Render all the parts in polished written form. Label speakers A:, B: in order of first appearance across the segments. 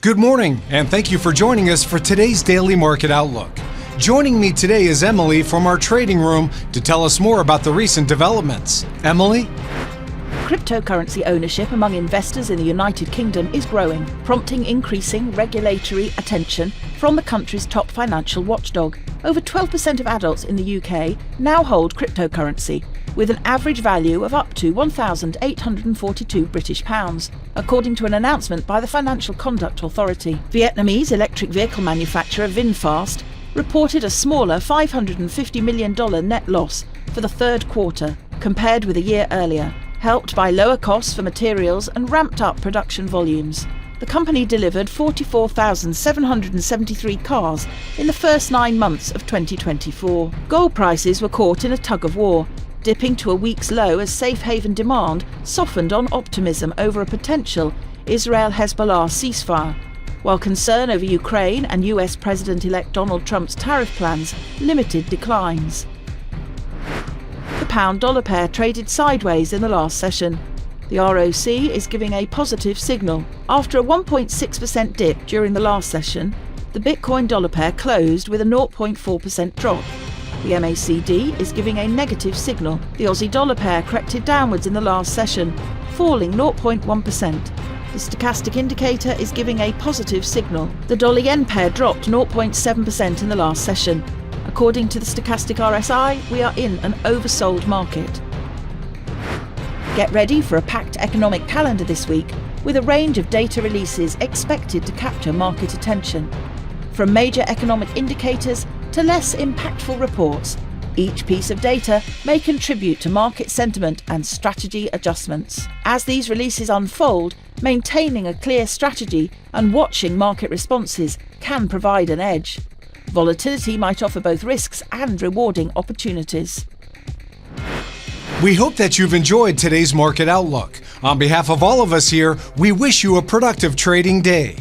A: Good morning, and thank you for joining us for today's Daily Market Outlook. Joining me today is Emily from our trading room to tell us more about the recent developments. Emily?
B: Cryptocurrency ownership among investors in the United Kingdom is growing, prompting increasing regulatory attention from the country's top financial watchdog. Over 12% of adults in the UK now hold cryptocurrency, with an average value of up to £1,842 British, according to an announcement by the Financial Conduct Authority. Vietnamese electric vehicle manufacturer VinFast reported a smaller $550 million net loss for the third quarter compared with a year earlier, helped by lower costs for materials and ramped up production volumes. The company delivered 44,773 cars in the first 9 months of 2024. Gold prices were caught in a tug-of-war, dipping to a week's low as safe haven demand softened on optimism over a potential Israel-Hezbollah ceasefire, while concern over Ukraine and US President-elect Donald Trump's tariff plans limited declines. The pound-dollar pair traded sideways in the last session. The ROC is giving a positive signal. After a 1.6% dip during the last session, the Bitcoin-dollar pair closed with a 0.4% drop. The MACD is giving a negative signal. The Aussie-dollar pair corrected downwards in the last session, falling 0.1%. The stochastic indicator is giving a positive signal. The dollar-yen pair dropped 0.7% in the last session. According to the stochastic RSI, we are in an oversold market. Get ready for a packed economic calendar this week, with a range of data releases expected to capture market attention. From major economic indicators to less impactful reports, each piece of data may contribute to market sentiment and strategy adjustments. As these releases unfold, maintaining a clear strategy and watching market responses can provide an edge. Volatility might offer both risks and rewarding opportunities.
A: We hope that you've enjoyed today's Market Outlook. On behalf of all of us here, we wish you a productive trading day.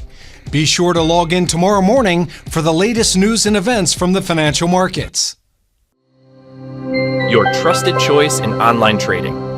A: Be sure to log in tomorrow morning for the latest news and events from the financial markets.
C: Your trusted choice in online trading.